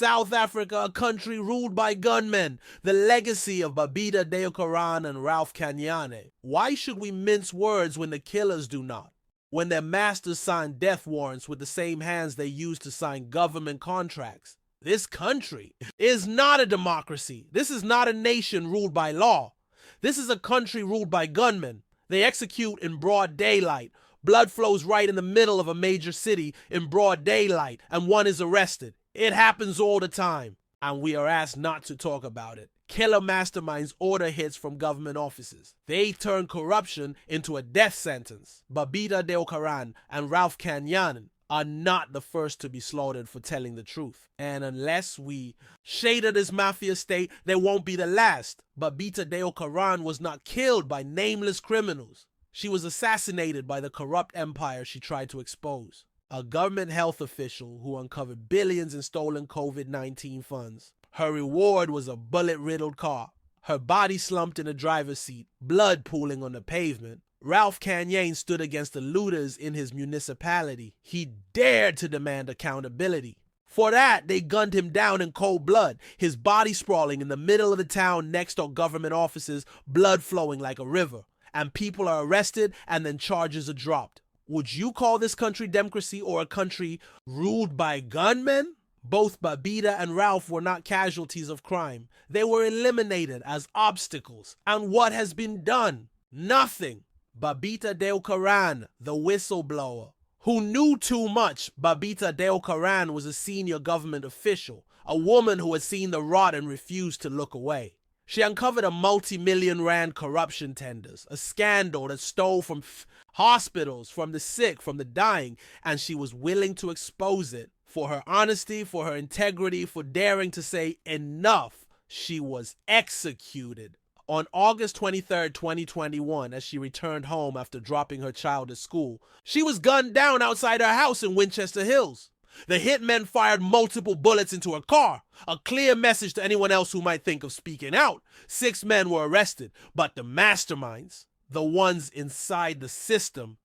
South Africa, a country ruled by gunmen, the legacy of Babita Deokaran and Ralph Kanyane. Why should we mince words when the killers do not? When their masters sign death warrants with the same hands they use to sign government contracts? This country is not a democracy. This is not a nation ruled by law. This is a country ruled by gunmen. They execute in broad daylight. Blood flows right in the middle of a major city in broad daylight, and one is arrested. It happens all the time, and we are asked not to talk about it. Killer masterminds order hits from government offices. They turn corruption into a death sentence. Babita Deokaran and Ralph Kanyane are not the first to be slaughtered for telling the truth. And unless we shader this mafia state, they won't be the last. Babita Deokaran was not killed by nameless criminals. She was assassinated by the corrupt empire she tried to expose. A government health official who uncovered billions in stolen COVID-19 funds. Her reward was a bullet-riddled car. Her body slumped in the driver's seat, blood pooling on the pavement. Ralph Kanyane stood against the looters in his municipality. He dared to demand accountability. For that, they gunned him down in cold blood, his body sprawling in the middle of the town next to government offices, blood flowing like a river. And people are arrested and then charges are dropped. Would you call this country democracy or a country ruled by gunmen? Both Babita and Ralph were not casualties of crime. They were eliminated as obstacles. And what has been done? Nothing. Babita Deokaran, the whistleblower, who knew too much. Babita Deokaran was a senior government official, a woman who had seen the rot and refused to look away. She uncovered a multi-million rand corruption tenders, a scandal that stole from hospitals, from the sick, from the dying, and she was willing to expose it. For her honesty, for her integrity, for daring to say enough, she was executed. On August 23, 2021, as she returned home after dropping her child at school, she was gunned down outside her house in Winchester Hills. The hitmen fired multiple bullets into her car, a clear message to anyone else who might think of speaking out. 6 men were arrested, but the masterminds, the ones inside the system,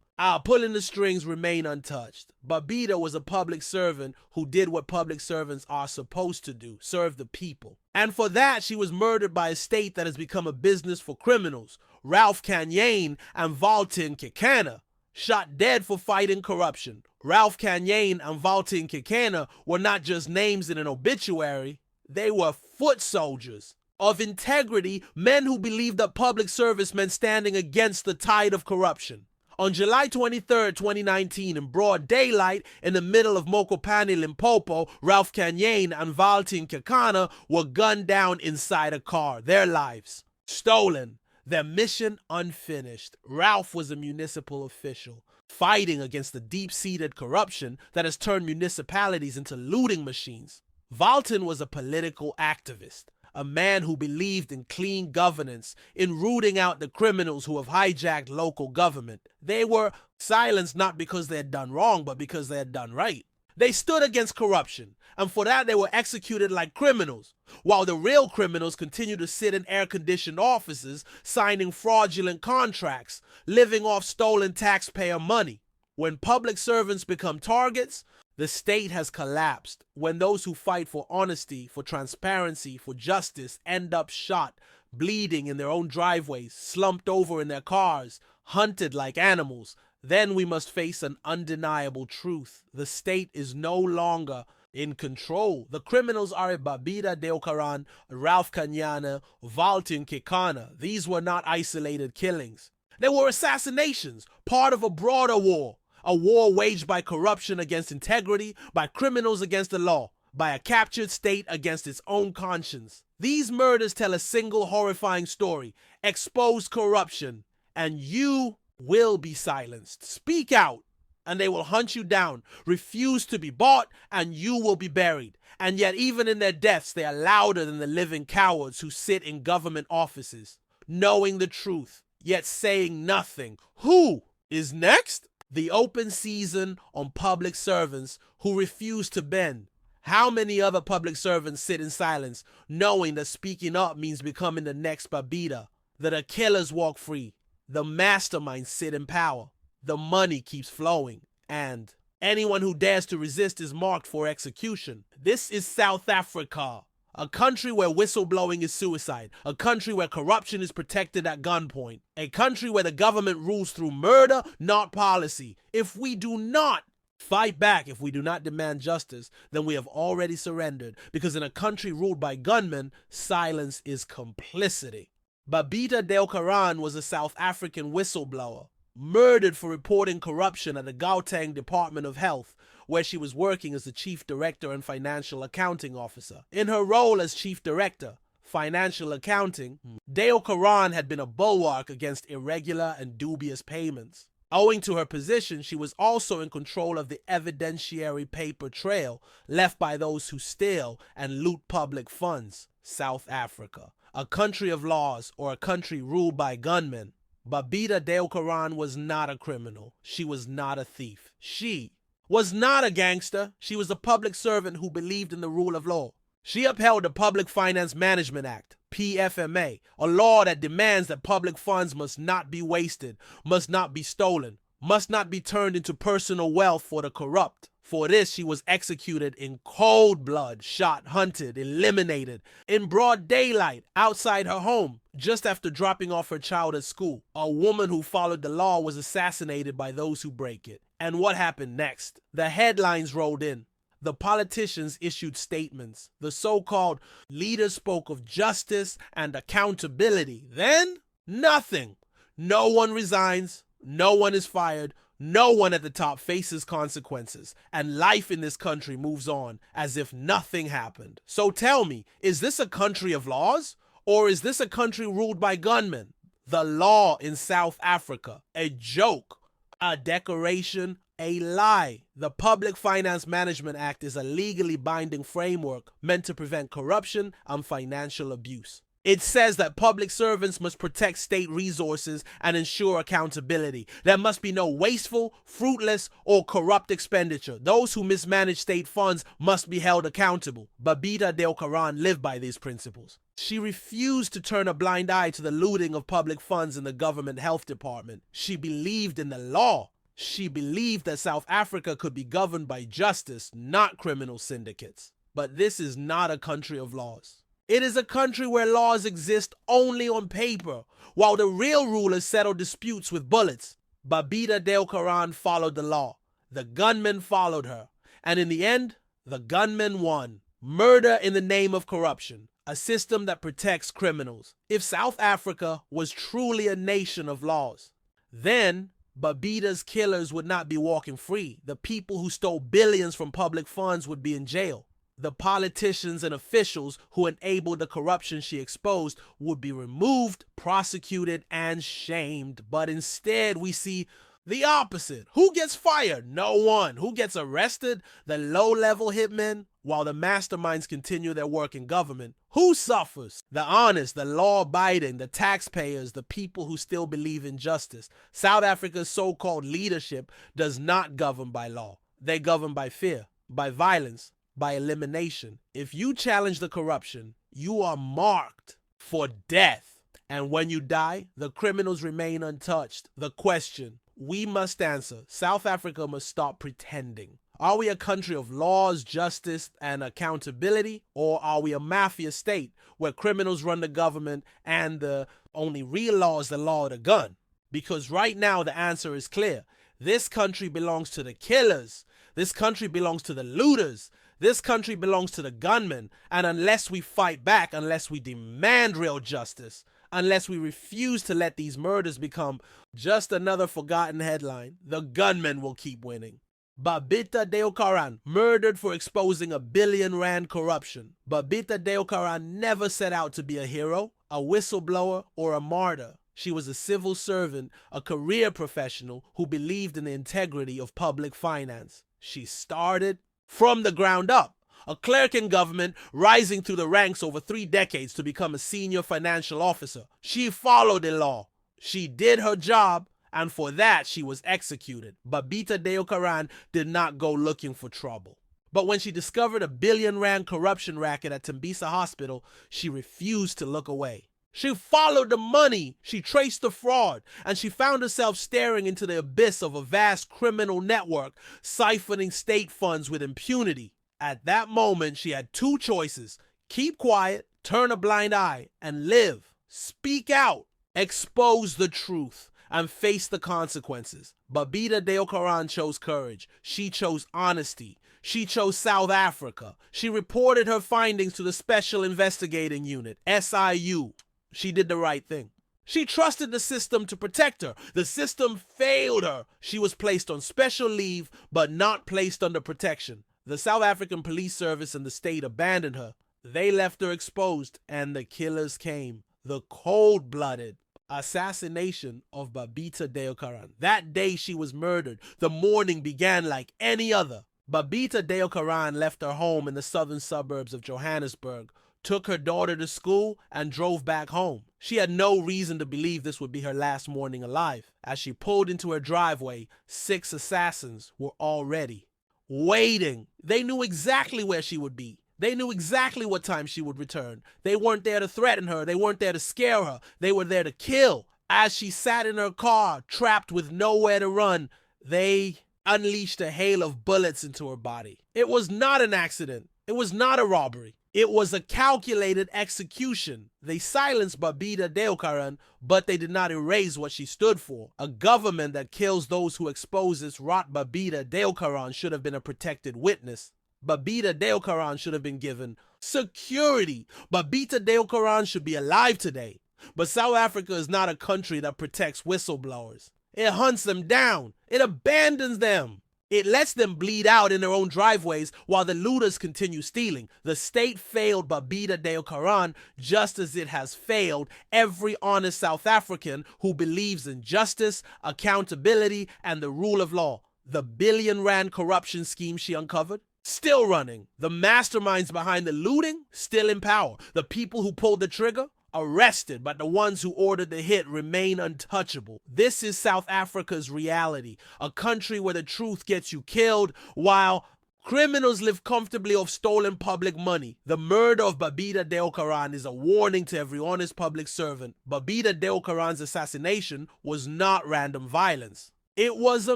pulling the strings, remain untouched. Babita was a public servant who did what public servants are supposed to do, serve the people. And for that, she was murdered by a state that has become a business for criminals. Ralph Kanyane and Valtin Kekana, shot dead for fighting corruption. Ralph Kanyane and Valtin Kekana were not just names in an obituary. They were foot soldiers of integrity, men who believed that public service meant standing against the tide of corruption. On July 23, 2019, in broad daylight, in the middle of Mokopane, Limpopo, Ralph Kanyane and Valtin Kekana were gunned down inside a car. Their lives stolen, their mission unfinished. Ralph was a municipal official, fighting against the deep-seated corruption that has turned municipalities into looting machines. Valtin was a political activist, a man who believed in clean governance, in rooting out the criminals who have hijacked local government. They were silenced not because they had done wrong, but because they had done right. They stood against corruption, and for that they were executed like criminals, while the real criminals continued to sit in air-conditioned offices, signing fraudulent contracts, living off stolen taxpayer money. When public servants become targets, the state has collapsed. When those who fight for honesty, for transparency, for justice end up shot, bleeding in their own driveways, slumped over in their cars, hunted like animals, then we must face an undeniable truth. The state is no longer in control. The criminals are Babita Deokaran, Ralph Kanyane, Valtin Kekana. These were not isolated killings. They were assassinations, part of a broader war. A war waged by corruption against integrity, by criminals against the law, by a captured state against its own conscience. These murders tell a single horrifying story: expose corruption, and you will be silenced. Speak out, and they will hunt you down. Refuse to be bought, and you will be buried. And yet, even in their deaths, they are louder than the living cowards who sit in government offices, knowing the truth, yet saying nothing. Who is next? The open season on public servants who refuse to bend. How many other public servants sit in silence, knowing that speaking up means becoming the next Babita, that the killers walk free, the masterminds sit in power, the money keeps flowing, and Anyone who dares to resist is marked for execution. This is South Africa, a country where whistleblowing is suicide, a country where corruption is protected at gunpoint, a country where the government rules through murder, not policy. If we do not fight back, if we do not demand justice, then we have already surrendered, because in a country ruled by gunmen, silence is complicity. Babita Deokaran was a South African whistleblower, murdered for reporting corruption at the Gauteng Department of Health, where she was working as the chief director and financial accounting officer. In her role as chief director, financial accounting, Deokaran had been a bulwark against irregular and dubious payments. Owing to her position, she was also in control of the evidentiary paper trail left by those who steal and loot public funds. South Africa, a country of laws or a country ruled by gunmen. Babita Deokaran was not a criminal. She was not a thief. She was not a gangster. She was a public servant who believed in the rule of law. She upheld the Public Finance Management Act, PFMA, a law that demands that public funds must not be wasted, must not be stolen, must not be turned into personal wealth for the corrupt. For this, she was executed in cold blood, shot, hunted, eliminated, in broad daylight, outside her home, just after dropping off her child at school. A woman who followed the law was assassinated by those who break it. And what happened next? The headlines rolled in. The politicians issued statements. The so-called leaders spoke of justice and accountability. Then, nothing. No one resigns. No one is fired. No one at the top faces consequences, and life in this country moves on as if nothing happened. So tell me, is this a country of laws, or is this a country ruled by gunmen? The law in South Africa, a joke, a decoration, a lie. The Public Finance Management Act is a legally binding framework meant to prevent corruption and financial abuse. It says that public servants must protect state resources and ensure accountability. There must be no wasteful, fruitless, or corrupt expenditure. Those who mismanage state funds must be held accountable. Babita Deokaran lived by these principles. She refused to turn a blind eye to the looting of public funds in the government health department. She believed in the law. She believed that South Africa could be governed by justice, not criminal syndicates. But this is not a country of laws. It is a country where laws exist only on paper, while the real rulers settle disputes with bullets. Babita Deokaran followed the law. The gunmen followed her. And in the end, the gunmen won. Murder in the name of corruption, a system that protects criminals. If South Africa was truly a nation of laws, then Babita's killers would not be walking free. The people who stole billions from public funds would be in jail. The politicians and officials who enabled the corruption she exposed would be removed, prosecuted, and shamed. But instead, we see the opposite. Who gets fired? No one. Who gets arrested? The low-level hitmen, while the masterminds continue their work in government. Who suffers? The honest, the law-abiding, the taxpayers, the people who still believe in justice. South Africa's so-called leadership does not govern by law. They govern by fear, by violence, by elimination. If you challenge the corruption, you are marked for death. And when you die, the criminals remain untouched. The question we must answer, South Africa must stop pretending. Are we a country of laws, justice, and accountability? Or are we a mafia state where criminals run the government and the only real law is the law of the gun? Because right now the answer is clear. This country belongs to the killers. This country belongs to the looters. This country belongs to the gunmen, and unless we fight back, unless we demand real justice, unless we refuse to let these murders become just another forgotten headline, the gunmen will keep winning. Babita Deokaran, murdered for exposing R1 billion corruption. Babita Deokaran never set out to be a hero, a whistleblower, or a martyr. She was a civil servant, a career professional who believed in the integrity of public finance. She started from the ground up, a clerk in government rising through the ranks over 3 decades to become a senior financial officer. She followed the law. She did her job, and for that she was executed. Babita Deokaran did not go looking for trouble. But when she discovered a R1 billion corruption racket at Tembisa Hospital, she refused to look away. She followed the money, she traced the fraud, and she found herself staring into the abyss of a vast criminal network, siphoning state funds with impunity. At that moment, she had two choices: keep quiet, turn a blind eye, and live. Speak out, expose the truth, and face the consequences. Babita Deokaran chose courage. She chose honesty. She chose South Africa. She reported her findings to the Special Investigating Unit, SIU. She did the right thing. She trusted the system to protect her. The system failed her. She was placed on special leave, but not placed under protection. The South African Police Service and the state abandoned her. They left her exposed, and the killers came. The cold-blooded assassination of Babita Deokaran. That day she was murdered, the morning began like any other. Babita Deokaran left her home in the southern suburbs of Johannesburg, took her daughter to school, and drove back home. She had no reason to believe this would be her last morning alive. As she pulled into her driveway, 6 assassins were already waiting. They knew exactly where she would be. They knew exactly what time she would return. They weren't there to threaten her. They weren't there to scare her. They were there to kill. As she sat in her car, trapped with nowhere to run, they unleashed a hail of bullets into her body. It was not an accident. It was not a robbery. It was a calculated execution. They silenced Babita Deokaran, but they did not erase what she stood for. A government that kills those who expose its rot Babita Deokaran should have been a protected witness. Babita Deokaran should have been given security. Babita Deokaran should be alive today. But South Africa is not a country that protects whistleblowers. It hunts them down. It abandons them. It lets them bleed out in their own driveways while the looters continue stealing. The state failed Babita Deokaran just as it has failed every honest South African who believes in justice, accountability, and the rule of law. The billion-rand corruption scheme she uncovered, still running. The masterminds behind the looting, still in power. The people who pulled the trigger, arrested, but the ones who ordered the hit remain untouchable. This is South Africa's reality, a country where the truth gets you killed while criminals live comfortably off stolen public money. The murder of Babita Deokaran is a warning to every honest public servant. Babita Deokaran's assassination was not random violence. It was a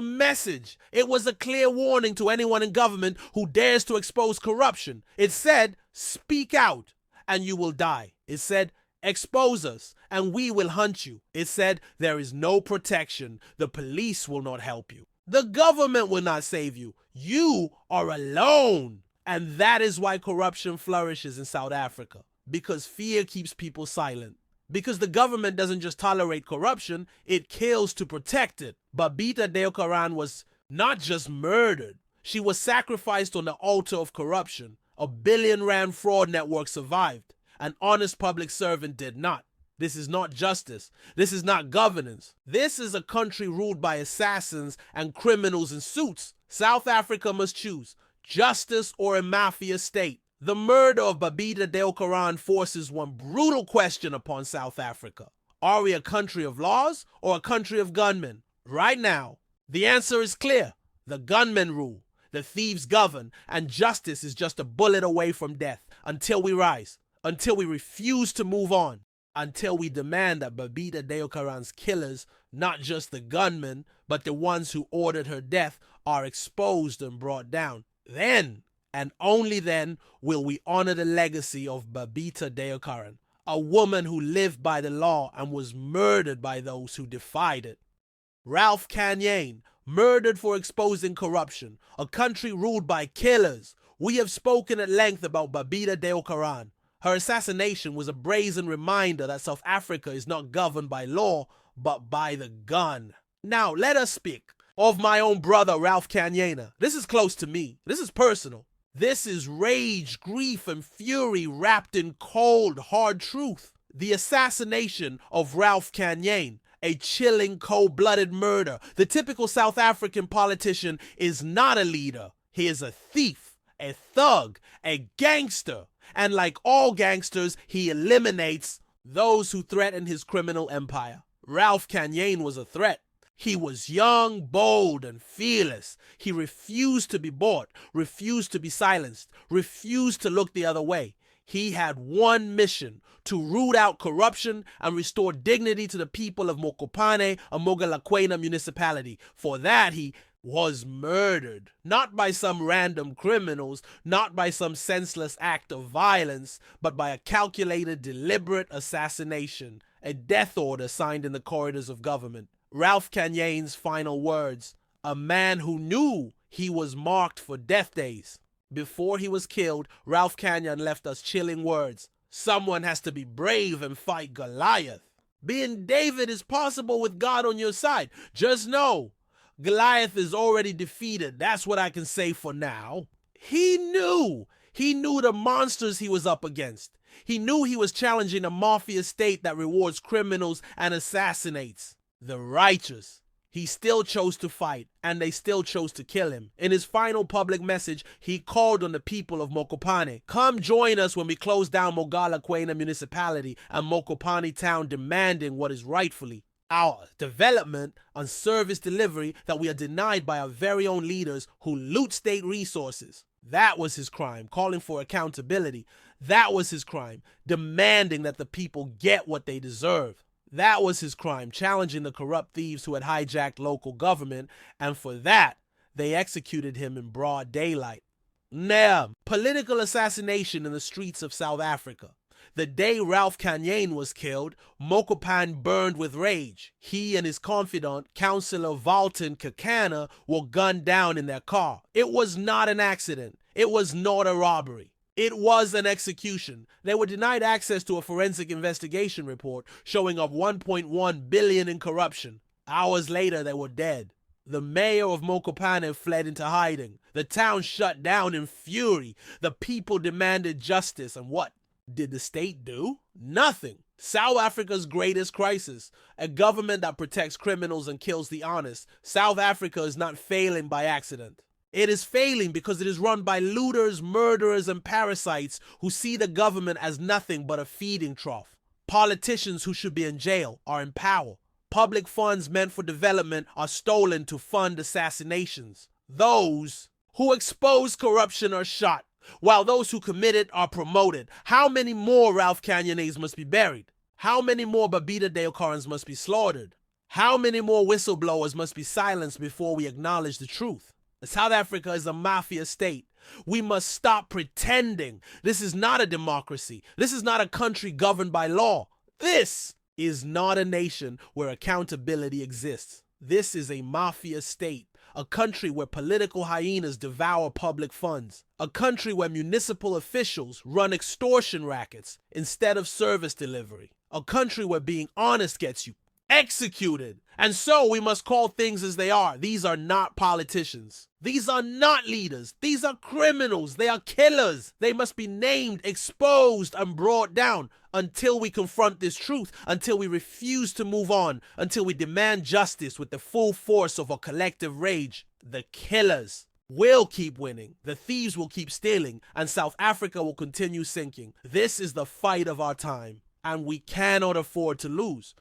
message. It was a clear warning to anyone in government who dares to expose corruption. It said, speak out and you will die. It said, expose us and we will hunt you. It said, there is no protection. The police will not help you. The government will not save you. You are alone. And that is why corruption flourishes in South Africa. Because fear keeps people silent. Because the government doesn't just tolerate corruption, it kills to protect it. Babita Deokaran was not just murdered. She was sacrificed on the altar of corruption. A billion-rand fraud network survived. An honest public servant did not. This is not justice. This is not governance. This is a country ruled by assassins and criminals in suits. South Africa must choose justice or a mafia state. The murder of Babita Deokaran forces one brutal question upon South Africa. Are we a country of laws or a country of gunmen? Right now, the answer is clear. The gunmen rule, the thieves govern, and justice is just a bullet away from death until we rise. Until we refuse to move on, until we demand that Babita Deokaran's killers, not just the gunmen, but the ones who ordered her death, are exposed and brought down. Then, and only then, will we honor the legacy of Babita Deokaran, a woman who lived by the law and was murdered by those who defied it. Ralph Kanyane, murdered for exposing corruption, a country ruled by killers. We have spoken at length about Babita Deokaran. Her assassination was a brazen reminder that South Africa is not governed by law, but by the gun. Now, let us speak of my own brother, Ralph Kanyane. This is close to me. This is personal. This is rage, grief, and fury wrapped in cold, hard truth. The assassination of Ralph Kanyane, a chilling, cold-blooded murder. The typical South African politician is not a leader. He is a thief, a thug, a gangster. And like all gangsters, he eliminates those who threaten his criminal empire. Ralph Kanyane was a threat. He was young, bold, and fearless. He refused to be bought, refused to be silenced, refused to look the other way. He had one mission: to root out corruption and restore dignity to the people of Mokopane and Mogalakwena municipality. For that, he was murdered, not by some random criminals, not by some senseless act of violence, but by a calculated, deliberate assassination, a death order signed in the corridors of government. Ralph Kanyane's final words: a man who knew he was marked for death days. Before he was killed, Ralph Kanyane left us chilling words: someone has to be brave and fight Goliath. Being David is possible with God on your side. Just know, Goliath is already defeated. That's what I can say for now. He knew the monsters he was up against. He knew he was challenging a mafia state that rewards criminals and assassinates the righteous. He still chose to fight, and they still chose to kill him. In his final public message, he called on the people of Mokopane: come join us when we close down Mogalakwena municipality and Mokopane town, demanding what is rightfully our development and service delivery that we are denied by our very own leaders who loot state resources. That was his crime, calling for accountability. That was his crime, demanding that the people get what they deserve. That was his crime, challenging the corrupt thieves who had hijacked local government, and for that, they executed him in broad daylight. Now, political assassination in the streets of South Africa. The day Ralph Kanyane was killed, Mokopane burned with rage. He and his confidant, Councillor Valton Kakana, were gunned down in their car. It was not an accident. It was not a robbery. It was an execution. They were denied access to a forensic investigation report showing up 1.1 billion in corruption. Hours later, they were dead. The mayor of Mokopane fled into hiding. The town shut down in fury. The people demanded justice, and what did the state do? Nothing. South Africa's greatest crisis, a government that protects criminals and kills the honest. South Africa is not failing by accident. It is failing because it is run by looters, murderers, and parasites who see the government as nothing but a feeding trough. Politicians who should be in jail are in power. Public funds meant for development are stolen to fund assassinations. Those who expose corruption are shot, while those who commit it are promoted. How many more Ralph Kanyanes must be buried? How many more Babita Deokarans must be slaughtered? How many more whistleblowers must be silenced before we acknowledge the truth? South Africa is a mafia state. We must stop pretending. This is not a democracy. This is not a country governed by law. This is not a nation where accountability exists. This is a mafia state, a country where political hyenas devour public funds, a country where municipal officials run extortion rackets instead of service delivery, a country where being honest gets you executed. And so we must call things as they are. These are not politicians. These are not leaders. These are criminals. They are killers. They must be named, exposed, and brought down until we confront this truth, until we refuse to move on, until we demand justice with the full force of our collective rage. The killers will keep winning. The thieves will keep stealing, and South Africa will continue sinking. This is the fight of our time, and we cannot afford to lose.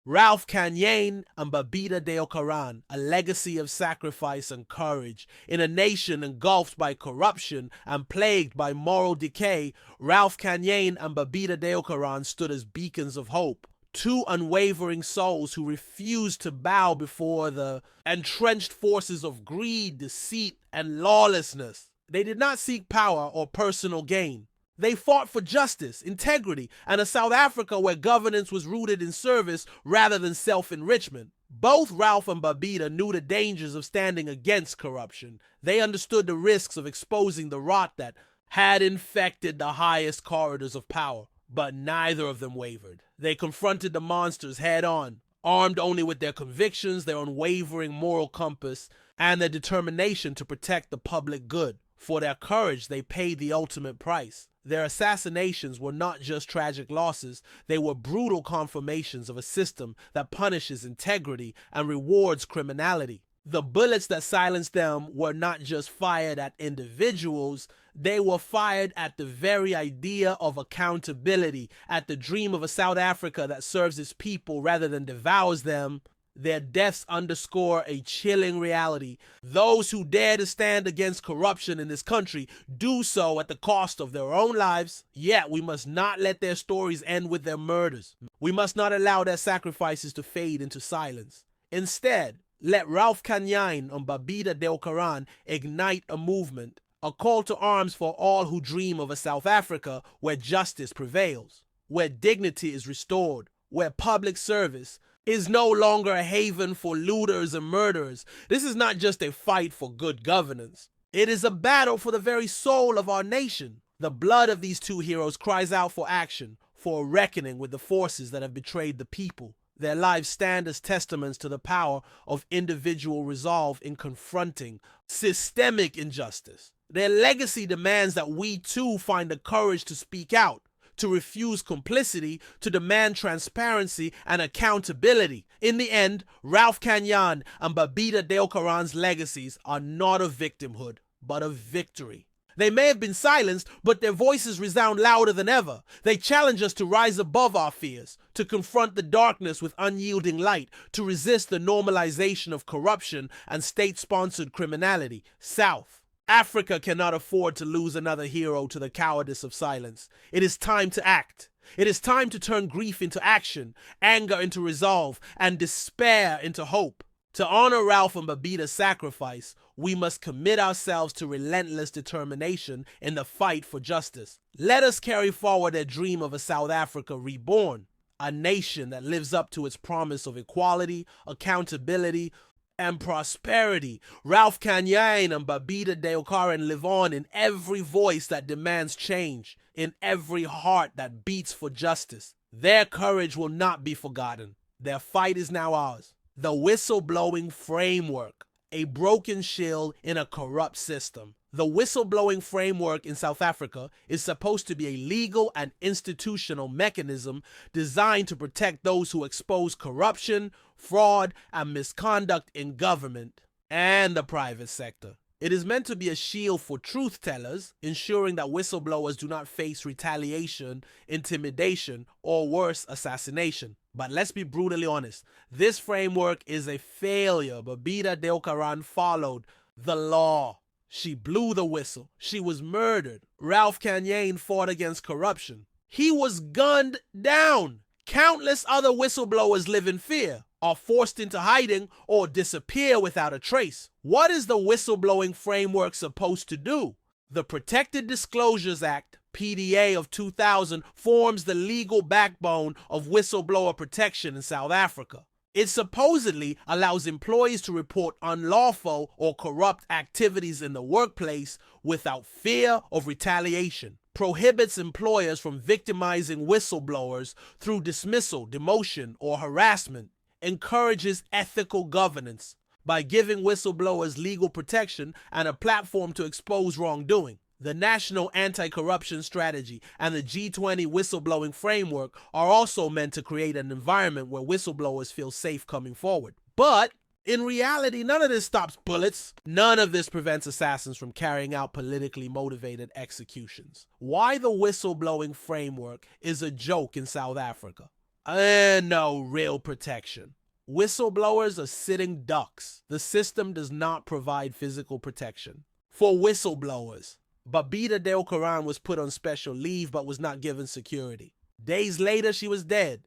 Ralph Kanyane and Babita Deokaran, a legacy of sacrifice and courage. In a nation engulfed by corruption and plagued by moral decay, Ralph Kanyane and Babita Deokaran stood as beacons of hope. Two unwavering souls who refused to bow before the entrenched forces of greed, deceit, and lawlessness. They did not seek power or personal gain. They fought for justice, integrity, and a South Africa where governance was rooted in service rather than self-enrichment. Both Ralph and Babita knew the dangers of standing against corruption. They understood the risks of exposing the rot that had infected the highest corridors of power. But neither of them wavered. They confronted the monsters head-on, armed only with their convictions, their unwavering moral compass, and their determination to protect the public good. For their courage, they paid the ultimate price. Their assassinations were not just tragic losses, they were brutal confirmations of a system that punishes integrity and rewards criminality. The bullets that silenced them were not just fired at individuals, they were fired at the very idea of accountability, at the dream of a South Africa that serves its people rather than devours them. Their deaths underscore a chilling reality. Those who dare to stand against corruption in this country do so at the cost of their own lives. Yet we must not let their stories end with their murders. We must not allow their sacrifices to fade into silence. Instead, let Ralph Kanyane and Babita Deokaran ignite a movement, a call to arms for all who dream of a South Africa where justice prevails, where dignity is restored, where public service is no longer a haven for looters and murderers. This is not just a fight for good governance. It is a battle for the very soul of our nation. The blood of these two heroes cries out for action, for a reckoning with the forces that have betrayed the people. Their lives stand as testaments to the power of individual resolve in confronting systemic injustice. Their legacy demands that we too find the courage to speak out, to refuse complicity, to demand transparency and accountability. In the end, Ralph Kanyane and Babita Deokaran's legacies are not of victimhood, but of victory. They may have been silenced, but their voices resound louder than ever. They challenge us to rise above our fears, to confront the darkness with unyielding light, to resist the normalization of corruption and state-sponsored criminality. South Africa cannot afford to lose another hero to the cowardice of silence. It is time to act. It is time to turn grief into action, anger into resolve, and despair into hope. To honor Ralph and Babita's sacrifice, we must commit ourselves to relentless determination in the fight for justice. Let us carry forward their dream of a South Africa reborn, a nation that lives up to its promise of equality, accountability, and prosperity. Ralph Kanyane and Babita Deokaran live on in every voice that demands change, in every heart that beats for justice. Their courage will not be forgotten. Their fight is now ours. The whistleblowing framework, a broken shield in a corrupt system. The whistleblowing framework in South Africa is supposed to be a legal and institutional mechanism designed to protect those who expose corruption, fraud, and misconduct in government and the private sector. It is meant to be a shield for truth tellers, ensuring that whistleblowers do not face retaliation, intimidation, or worse, assassination. But let's be brutally honest, this framework is a failure. Babita Deokaran followed the law. She blew the whistle. She was murdered. Ralph Kanyane fought against corruption. He was gunned down. Countless other whistleblowers live in fear, are forced into hiding, or disappear without a trace. What is the whistleblowing framework supposed to do? The Protected Disclosures Act, PDA of 2000, forms the legal backbone of whistleblower protection in South Africa. It supposedly allows employees to report unlawful or corrupt activities in the workplace without fear of retaliation, prohibits employers from victimizing whistleblowers through dismissal, demotion, or harassment, encourages ethical governance by giving whistleblowers legal protection and a platform to expose wrongdoing. The National Anti-Corruption Strategy and the G20 Whistleblowing Framework are also meant to create an environment where whistleblowers feel safe coming forward. But in reality, none of this stops bullets. None of this prevents assassins from carrying out politically motivated executions. Why the whistleblowing framework is a joke in South Africa and no real protection. Whistleblowers are sitting ducks. The system does not provide physical protection. For whistleblowers, Babita Deokaran was put on special leave but was not given security. Days later, she was dead.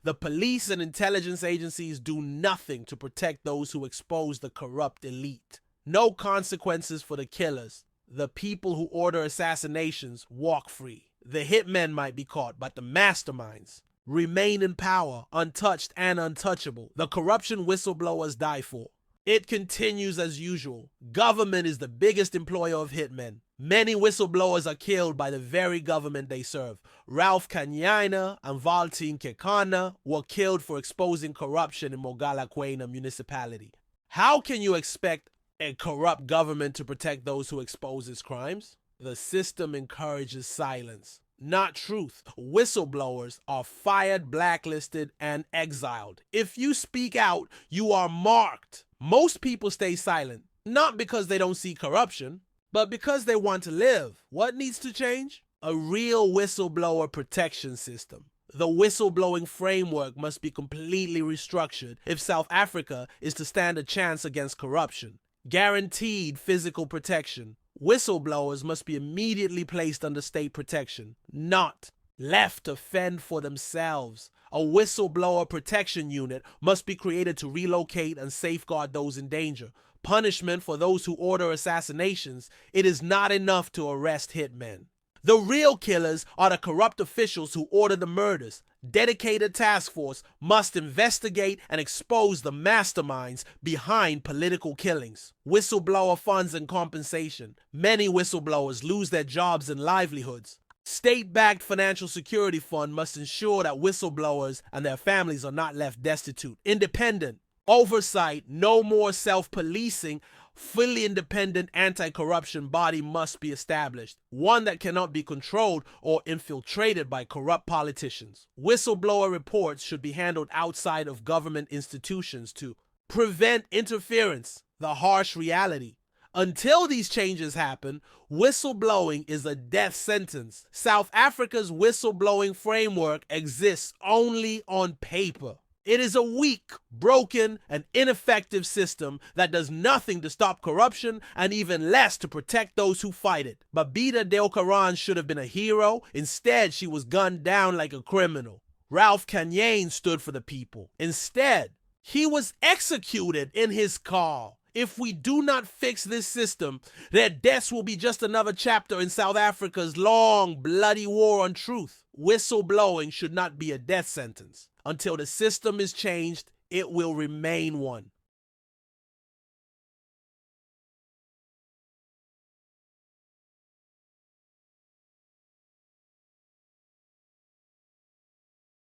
The police and intelligence agencies do nothing to protect those who expose the corrupt elite. No consequences for the killers. The people who order assassinations walk free. The hitmen might be caught, but the masterminds remain in power, untouched and untouchable. The corruption whistleblowers die for. It continues as usual. Government is the biggest employer of hitmen. Many whistleblowers are killed by the very government they serve. Ralph Kanyane and Valtine Kekana were killed for exposing corruption in Mogalakwena municipality. How can you expect a corrupt government to protect those who expose its crimes? The system encourages silence, not truth. Whistleblowers are fired, blacklisted, and exiled. If you speak out, you are marked. Most people stay silent, not because they don't see corruption, but because they want to live. What needs to change? A real whistleblower protection system. The whistleblowing framework must be completely restructured if South Africa is to stand a chance against corruption. Guaranteed physical protection. Whistleblowers must be immediately placed under state protection, not left to fend for themselves. A whistleblower protection unit must be created to relocate and safeguard those in danger. Punishment for those who order assassinations. It is not enough to arrest hitmen. The real killers are the corrupt officials who order the murders. Dedicated task force must investigate and expose the masterminds behind political killings. Whistleblower funds and compensation. Many whistleblowers lose their jobs and livelihoods. State-backed financial security fund must ensure that whistleblowers and their families are not left destitute. Independent oversight, no more self-policing. Fully independent anti-corruption body must be established, one that cannot be controlled or infiltrated by corrupt politicians. Whistleblower reports should be handled outside of government institutions to prevent interference, the harsh reality. Until these changes happen, whistleblowing is a death sentence. South Africa's whistleblowing framework exists only on paper. It is a weak, broken, and ineffective system that does nothing to stop corruption and even less to protect those who fight it. Babita Deokaran should have been a hero. Instead, she was gunned down like a criminal. Ralph Kanyane stood for the people. Instead, he was executed in his car. If we do not fix this system, their deaths will be just another chapter in South Africa's long, bloody war on truth. Whistleblowing should not be a death sentence. Until the system is changed, it will remain one.